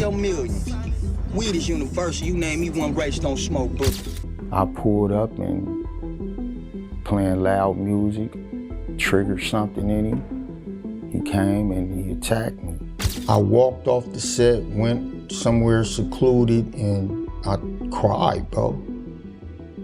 your millions. Weed is universal. You name me one race, don't smoke, bro. I pulled up and playing loud music, triggered something in him. He came and he attacked me. I walked off the set, went somewhere secluded, and I cried, bro.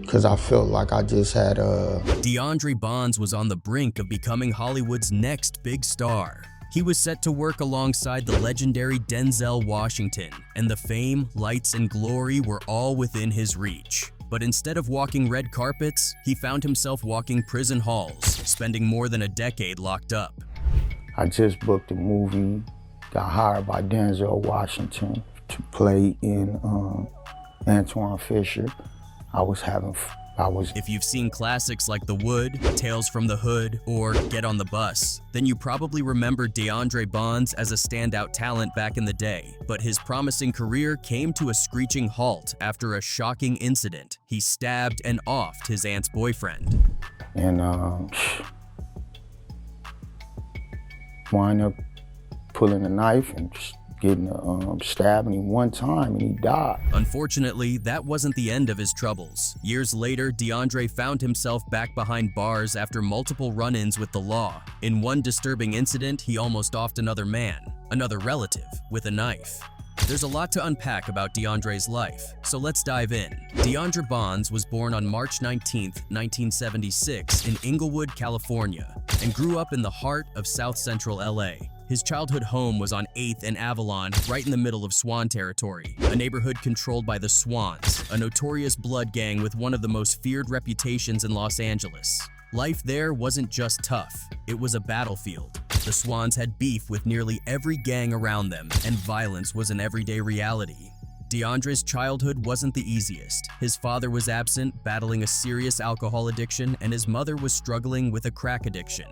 Because I felt like I just had DeAndre Bonds was on the brink of becoming Hollywood's next big star. He was set to work alongside the legendary Denzel Washington, and the fame, lights, and glory were all within his reach. But instead of walking red carpets, he found himself walking prison halls, spending more than a decade locked up. I just booked a movie, got hired by Denzel Washington to play in Antoine Fisher. If you've seen classics like The Wood, Tales from the Hood, or Get on the Bus, then you probably remember DeAndre Bonds as a standout talent back in the day. But his promising career came to a screeching halt after a shocking incident. He stabbed and offed his aunt's boyfriend. And wind up pulling a knife and just getting stabbing him one time, and he died. Unfortunately, that wasn't the end of his troubles. Years later, DeAndre found himself back behind bars after multiple run-ins with the law. In one disturbing incident, he almost offed another man, another relative, with a knife. There's a lot to unpack about DeAndre's life, so let's dive in. DeAndre Bonds was born on March 19, 1976 in Inglewood, California, and grew up in the heart of South Central LA. His childhood home was on 8th and Avalon, right in the middle of Swan territory, a neighborhood controlled by the Swans, a notorious blood gang with one of the most feared reputations in Los Angeles. Life there wasn't just tough, it was a battlefield. The Swans had beef with nearly every gang around them, and violence was an everyday reality. DeAndre's childhood wasn't the easiest. His father was absent, battling a serious alcohol addiction, and his mother was struggling with a crack addiction.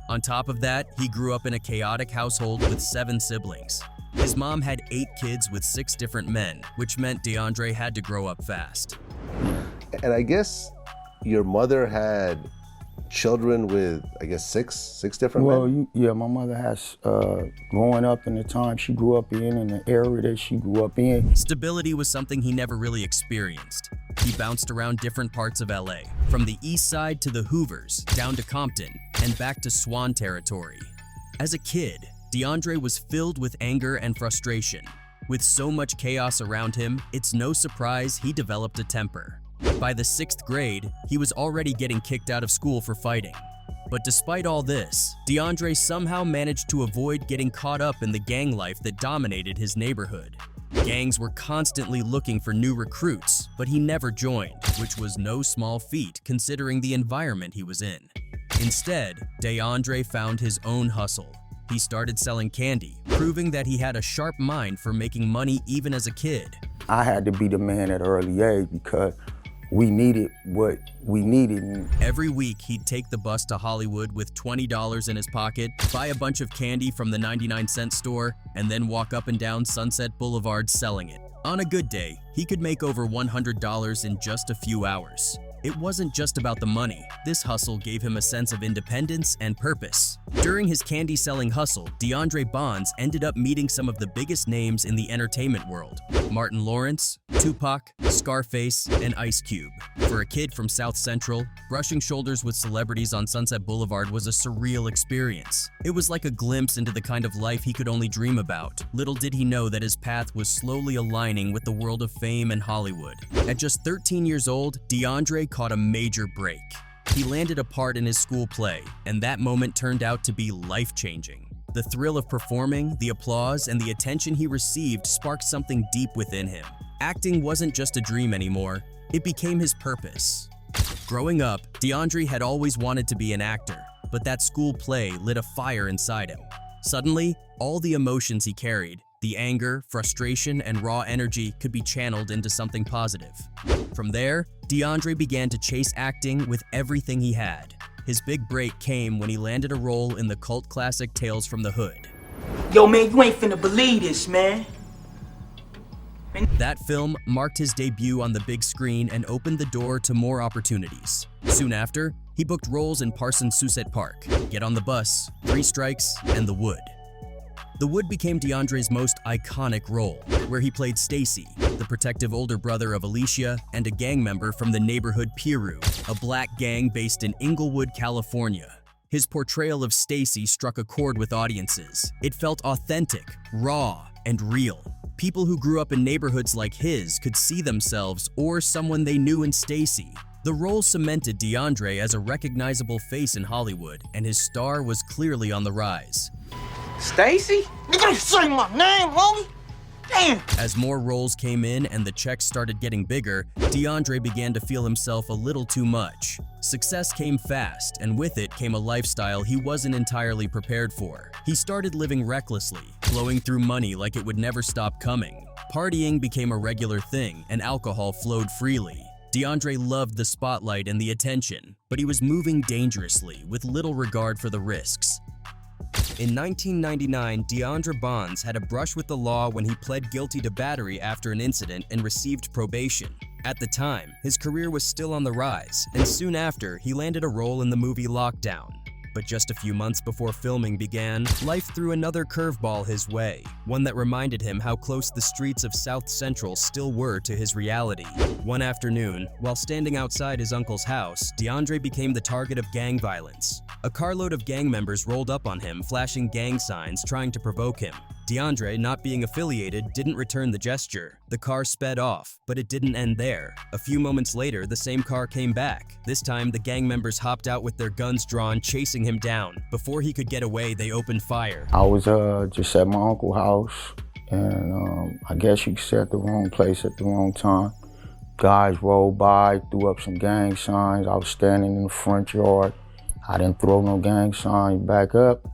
On top of that, he grew up in a chaotic household with 7 siblings. His mom had 8 kids with 6 different men, which meant DeAndre had to grow up fast. And I guess your mother had children with, I guess, six different men? Yeah, my mother has, growing up in the time she grew up in the area that she grew up in. Stability was something he never really experienced. He bounced around different parts of LA, from the East Side to the Hoovers, down to Compton, and back to Swan territory. As a kid, DeAndre was filled with anger and frustration. With so much chaos around him, it's no surprise he developed a temper. By the 6th grade, he was already getting kicked out of school for fighting. But despite all this, DeAndre somehow managed to avoid getting caught up in the gang life that dominated his neighborhood. Gangs were constantly looking for new recruits, but he never joined, which was no small feat considering the environment he was in. Instead, DeAndre found his own hustle. He started selling candy, proving that he had a sharp mind for making money even as a kid. I had to be the man at an early age because we needed what we needed. Every week, he'd take the bus to Hollywood with $20 in his pocket, buy a bunch of candy from the 99-cent store, and then walk up and down Sunset Boulevard selling it. On a good day, he could make over $100 in just a few hours. It wasn't just about the money. This hustle gave him a sense of independence and purpose. During his candy-selling hustle, DeAndre Bonds ended up meeting some of the biggest names in the entertainment world: Martin Lawrence, Tupac, Scarface, and Ice Cube. For a kid from South Central, brushing shoulders with celebrities on Sunset Boulevard was a surreal experience. It was like a glimpse into the kind of life he could only dream about. Little did he know that his path was slowly aligning with the world of fame and Hollywood. At just 13 years old, DeAndre caught a major break. He landed a part in his school play, and that moment turned out to be life-changing. The thrill of performing, the applause, and the attention he received sparked something deep within him. Acting wasn't just a dream anymore, it became his purpose. Growing up, DeAndre had always wanted to be an actor, but that school play lit a fire inside him. Suddenly, all the emotions he carried, the anger, frustration, and raw energy could be channeled into something positive. From there, DeAndre began to chase acting with everything he had. His big break came when he landed a role in the cult classic Tales from the Hood. Yo, man, you ain't finna believe this, man. That film marked his debut on the big screen and opened the door to more opportunities. Soon after, he booked roles in Parsons Susette Park, Get on the Bus, 3 Strikes, and The Wood. The Wood became DeAndre's most iconic role, where he played Stacy, the protective older brother of Alicia and a gang member from the neighborhood Piru, a black gang based in Inglewood, California. His portrayal of Stacy struck a chord with audiences. It felt authentic, raw, and real. People who grew up in neighborhoods like his could see themselves or someone they knew in Stacy. The role cemented DeAndre as a recognizable face in Hollywood, and his star was clearly on the rise. Stacy? You gonna say my name, homie? Damn! As more roles came in and the checks started getting bigger, DeAndre began to feel himself a little too much. Success came fast, and with it came a lifestyle he wasn't entirely prepared for. He started living recklessly, blowing through money like it would never stop coming. Partying became a regular thing, and alcohol flowed freely. DeAndre loved the spotlight and the attention, but he was moving dangerously with little regard for the risks. In 1999, DeAndre Bonds had a brush with the law when he pled guilty to battery after an incident and received probation. At the time, his career was still on the rise, and soon after, he landed a role in the movie Lockdown. But just a few months before filming began, life threw another curveball his way, one that reminded him how close the streets of South Central still were to his reality. One afternoon, while standing outside his uncle's house, DeAndre became the target of gang violence. A carload of gang members rolled up on him, flashing gang signs, trying to provoke him. DeAndre, not being affiliated, didn't return the gesture. The car sped off, but it didn't end there. A few moments later, the same car came back. This time, the gang members hopped out with their guns drawn, chasing him down. Before he could get away, they opened fire. I was just at my uncle's house, and I guess you could say at the wrong place at the wrong time. Guys rolled by, threw up some gang signs. I was standing in the front yard. I didn't throw no gang signs back up.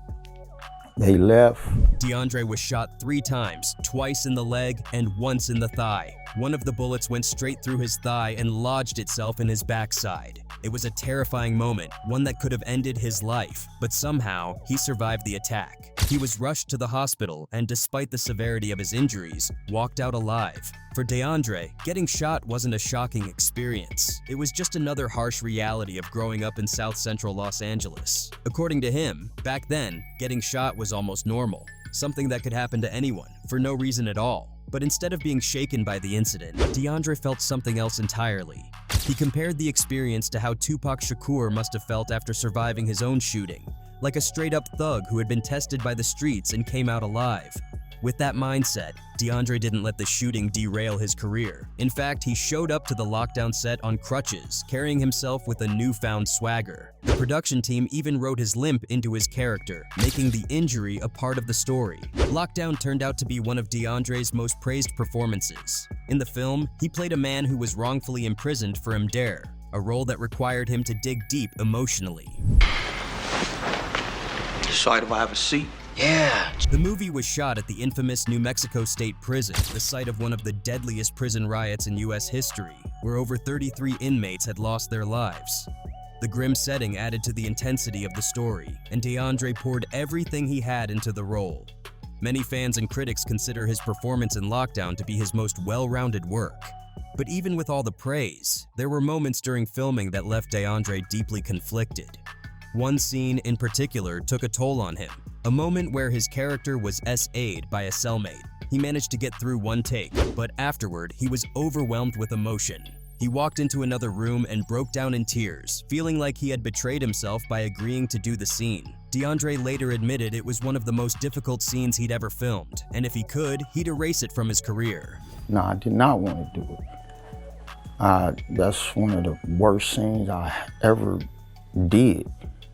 They left. DeAndre was shot 3 times, twice in the leg and once in the thigh. One of the bullets went straight through his thigh and lodged itself in his backside. It was a terrifying moment, one that could have ended his life, but somehow he survived the attack. He was rushed to the hospital and, despite the severity of his injuries, walked out alive. For DeAndre, getting shot wasn't a shocking experience. It was just another harsh reality of growing up in South Central Los Angeles. According to him, back then, getting shot was almost normal, something that could happen to anyone, for no reason at all. But instead of being shaken by the incident, DeAndre felt something else entirely. He compared the experience to how Tupac Shakur must have felt after surviving his own shooting, like a straight-up thug who had been tested by the streets and came out alive. With that mindset, DeAndre didn't let the shooting derail his career. In fact, he showed up to the Lockdown set on crutches, carrying himself with a newfound swagger. The production team even wrote his limp into his character, making the injury a part of the story. Lockdown turned out to be one of DeAndre's most praised performances. In the film, he played a man who was wrongfully imprisoned for murder, a role that required him to dig deep emotionally. Sorry if I have a seat. Yeah. The movie was shot at the infamous New Mexico State Prison, the site of one of the deadliest prison riots in U.S. history, where over 33 inmates had lost their lives. The grim setting added to the intensity of the story, and DeAndre poured everything he had into the role. Many fans and critics consider his performance in Lockdown to be his most well-rounded work. But even with all the praise, there were moments during filming that left DeAndre deeply conflicted. One scene in particular took a toll on him, a moment where his character was SA'd by a cellmate. He managed to get through one take, but afterward, he was overwhelmed with emotion. He walked into another room and broke down in tears, feeling like he had betrayed himself by agreeing to do the scene. DeAndre later admitted it was one of the most difficult scenes he'd ever filmed, and if he could, he'd erase it from his career. No, I did not want to do it. That's one of the worst scenes I ever did.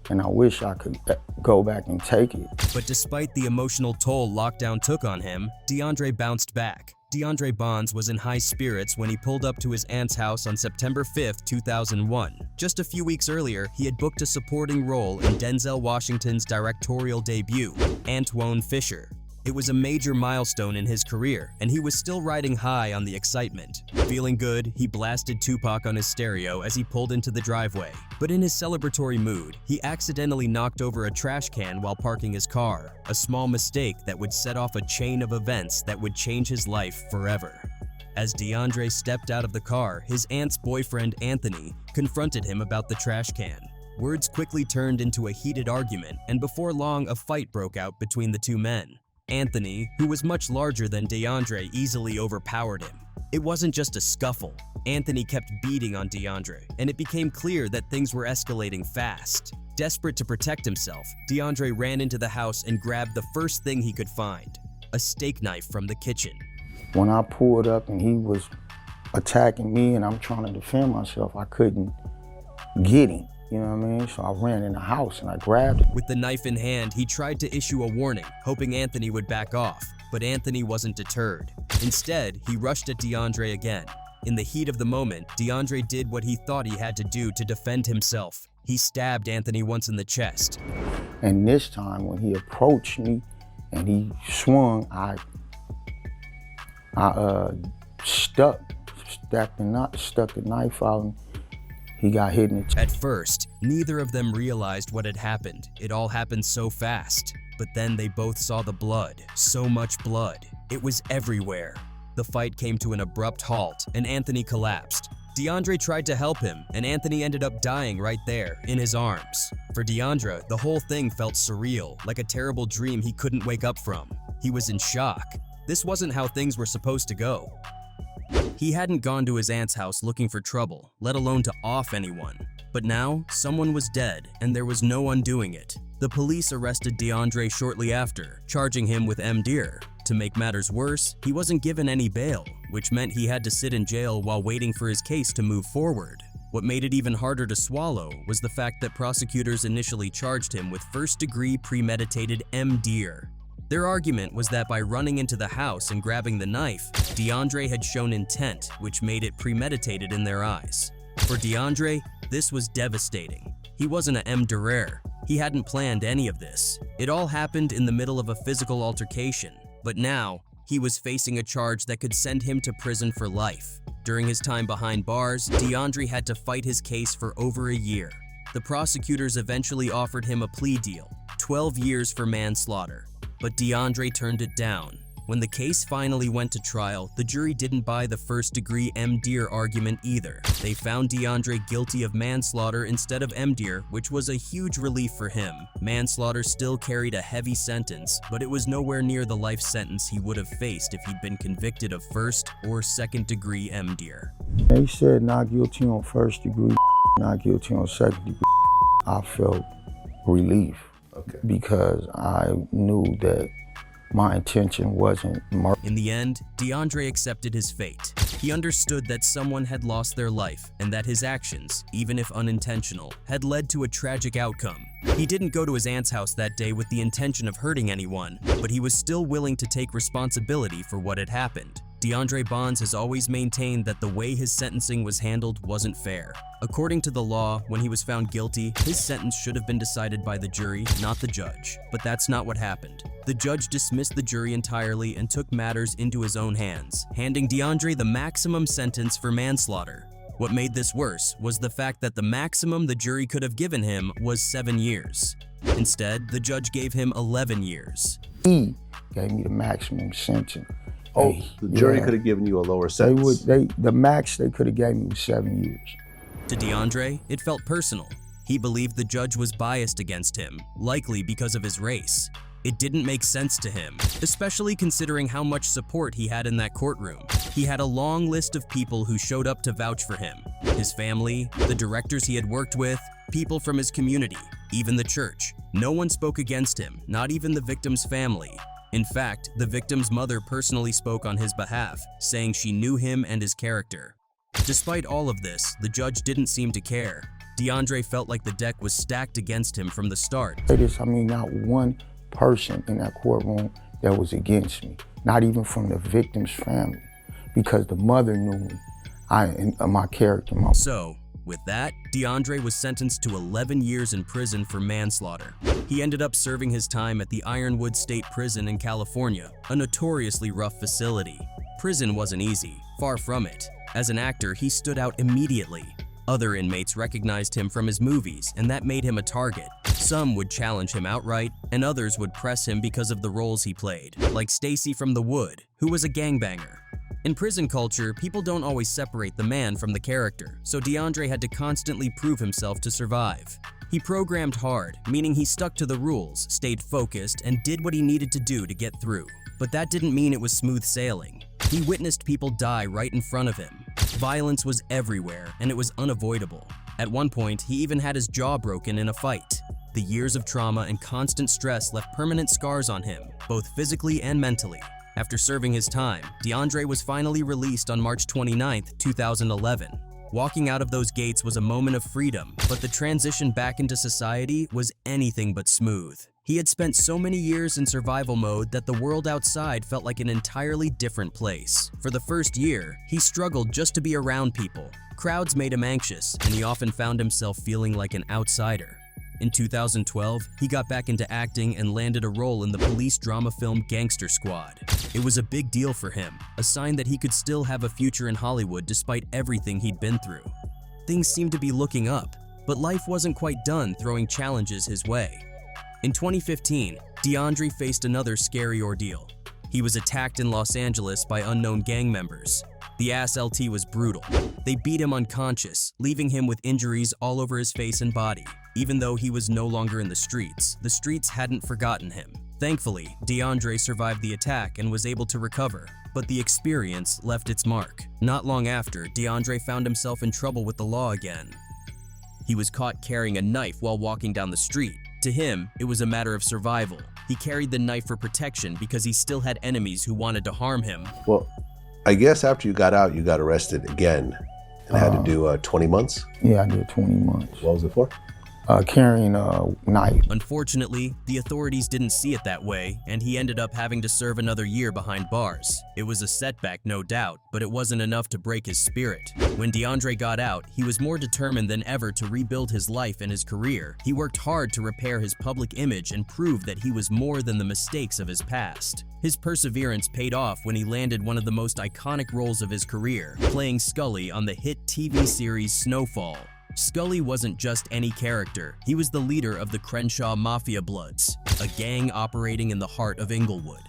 And I wish I could go back and take it. But despite the emotional toll Lockdown took on him, DeAndre bounced back. DeAndre Bonds was in high spirits when he pulled up to his aunt's house on September 5, 2001. Just a few weeks earlier, he had booked a supporting role in Denzel Washington's directorial debut, Antwone Fisher. It was a major milestone in his career, and he was still riding high on the excitement. Feeling good, he blasted Tupac on his stereo as he pulled into the driveway. But in his celebratory mood, he accidentally knocked over a trash can while parking his car, a small mistake that would set off a chain of events that would change his life forever. As DeAndre stepped out of the car, his aunt's boyfriend, Anthony, confronted him about the trash can. Words quickly turned into a heated argument, and before long, a fight broke out between the two men. Anthony, who was much larger than DeAndre, easily overpowered him. It wasn't just a scuffle. Anthony kept beating on DeAndre, and it became clear that things were escalating fast. Desperate to protect himself, DeAndre ran into the house and grabbed the first thing he could find, a steak knife from the kitchen. When I pulled up and he was attacking me and I'm trying to defend myself, I couldn't get him, you know what I mean? So I ran in the house and I grabbed it. With the knife in hand, he tried to issue a warning, hoping Anthony would back off, but Anthony wasn't deterred. Instead, he rushed at DeAndre again. In the heat of the moment, DeAndre did what he thought he had to do to defend himself. He stabbed Anthony once in the chest. And this time when he approached me and he swung, I stuck the knife out and he got hit in the chest. At first, neither of them realized what had happened. It all happened so fast. But then they both saw the blood, so much blood. It was everywhere. The fight came to an abrupt halt and Anthony collapsed. DeAndre tried to help him, and Anthony ended up dying right there, in his arms. For DeAndre, the whole thing felt surreal, like a terrible dream he couldn't wake up from. He was in shock. This wasn't how things were supposed to go. He hadn't gone to his aunt's house looking for trouble, let alone to off anyone. But now, someone was dead, and there was no undoing it. The police arrested DeAndre shortly after, charging him with MDR. To make matters worse, he wasn't given any bail, which meant he had to sit in jail while waiting for his case to move forward. What made it even harder to swallow was the fact that prosecutors initially charged him with first-degree premeditated MDR. Their argument was that by running into the house and grabbing the knife, DeAndre had shown intent, which made it premeditated in their eyes. For DeAndre, this was devastating. He wasn't a MDR. He hadn't planned any of this. It all happened in the middle of a physical altercation. But now, he was facing a charge that could send him to prison for life. During his time behind bars, DeAndre had to fight his case for over a year. The prosecutors eventually offered him a plea deal, 12 years for manslaughter. But DeAndre turned it down. When the case finally went to trial, the jury didn't buy the first-degree MDR argument either. They found DeAndre guilty of manslaughter instead of MDR, which was a huge relief for him. Manslaughter still carried a heavy sentence, but it was nowhere near the life sentence he would have faced if he'd been convicted of first or second-degree MDR. They said not guilty on first degree, not guilty on second degree. I felt relief because I knew that my intention wasn't murder. In the end, DeAndre accepted his fate. He understood that someone had lost their life and that his actions, even if unintentional, had led to a tragic outcome. He didn't go to his aunt's house that day with the intention of hurting anyone, but he was still willing to take responsibility for what had happened. DeAndre Bonds has always maintained that the way his sentencing was handled wasn't fair. According to the law, when he was found guilty, his sentence should have been decided by the jury, not the judge. But that's not what happened. The judge dismissed the jury entirely and took matters into his own hands, handing DeAndre the maximum sentence for manslaughter. What made this worse was the fact that the maximum the jury could have given him was 7 years. Instead, the judge gave him 11 years. He gave me the maximum sentence. Oh, the jury could have given you a lower sentence. The max they could have gave me was 7 years. To DeAndre, it felt personal. He believed the judge was biased against him, likely because of his race. It didn't make sense to him, especially considering how much support he had in that courtroom. He had a long list of people who showed up to vouch for him. His family, the directors he had worked with, people from his community, even the church. No one spoke against him, not even the victim's family. In fact, the victim's mother personally spoke on his behalf, saying she knew him and his character. Despite all of this, the judge didn't seem to care. DeAndre felt like the deck was stacked against him from the start. Not one person in that courtroom that was against me, not even from the victim's family, because the mother knew me, my character. So, with that, DeAndre was sentenced to 11 years in prison for manslaughter. He ended up serving his time at the Ironwood State Prison in California, a notoriously rough facility. Prison wasn't easy, far from it. As an actor, he stood out immediately. Other inmates recognized him from his movies, and that made him a target. Some would challenge him outright, and others would press him because of the roles he played, like Stacy from The Wood, who was a gangbanger. In prison culture, people don't always separate the man from the character, so DeAndre had to constantly prove himself to survive. He programmed hard, meaning he stuck to the rules, stayed focused, and did what he needed to do to get through. But that didn't mean it was smooth sailing. He witnessed people die right in front of him. Violence was everywhere, and it was unavoidable. At one point, he even had his jaw broken in a fight. The years of trauma and constant stress left permanent scars on him, both physically and mentally. After serving his time, DeAndre was finally released on March 29, 2011. Walking out of those gates was a moment of freedom, but the transition back into society was anything but smooth. He had spent so many years in survival mode that the world outside felt like an entirely different place. For the first year, he struggled just to be around people. Crowds made him anxious, and he often found himself feeling like an outsider. In 2012, he got back into acting and landed a role in the police drama film Gangster Squad. It was a big deal for him, a sign that he could still have a future in Hollywood despite everything he'd been through. Things seemed to be looking up, but life wasn't quite done throwing challenges his way. In 2015, DeAndre faced another scary ordeal. He was attacked in Los Angeles by unknown gang members. The SLT was brutal. They beat him unconscious, leaving him with injuries all over his face and body. Even though he was no longer in the streets hadn't forgotten him. Thankfully, DeAndre survived the attack and was able to recover, but the experience left its mark. Not long after, DeAndre found himself in trouble with the law again. He was caught carrying a knife while walking down the street. To him, it was a matter of survival. He carried the knife for protection because he still had enemies who wanted to harm him. Well, I guess after you got out, you got arrested again and had to do 20 months? Yeah, I did 20 months. What was it for? Carrying a knife. Unfortunately, the authorities didn't see it that way, and he ended up having to serve another year behind bars. It was a setback, no doubt, but it wasn't enough to break his spirit. When DeAndre got out, he was more determined than ever to rebuild his life and his career. He worked hard to repair his public image and prove that he was more than the mistakes of his past. His perseverance paid off when he landed one of the most iconic roles of his career, playing Scully on the hit TV series Snowfall. Scully wasn't just any character, he was the leader of the Crenshaw Mafia Bloods, a gang operating in the heart of Inglewood.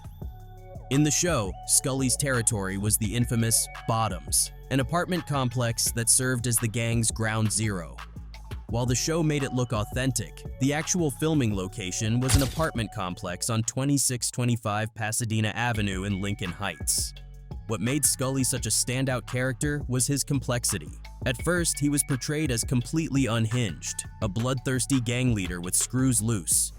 In the show, Scully's territory was the infamous Bottoms, an apartment complex that served as the gang's ground zero. While the show made it look authentic, the actual filming location was an apartment complex on 2625 Pasadena Avenue in Lincoln Heights. What made Scully such a standout character was his complexity. At first, he was portrayed as completely unhinged, a bloodthirsty gang leader with screws loose.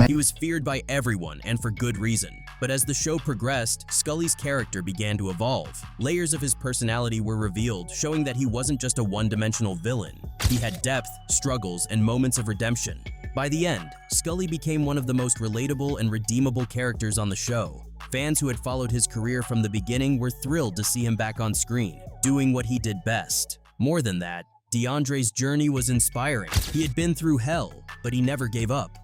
He was feared by everyone, and for good reason. But as the show progressed, Scully's character began to evolve. Layers of his personality were revealed, showing that he wasn't just a one-dimensional villain. He had depth, struggles, and moments of redemption. By the end, Scully became one of the most relatable and redeemable characters on the show. Fans who had followed his career from the beginning were thrilled to see him back on screen, doing what he did best. More than that, DeAndre's journey was inspiring. He had been through hell, but he never gave up.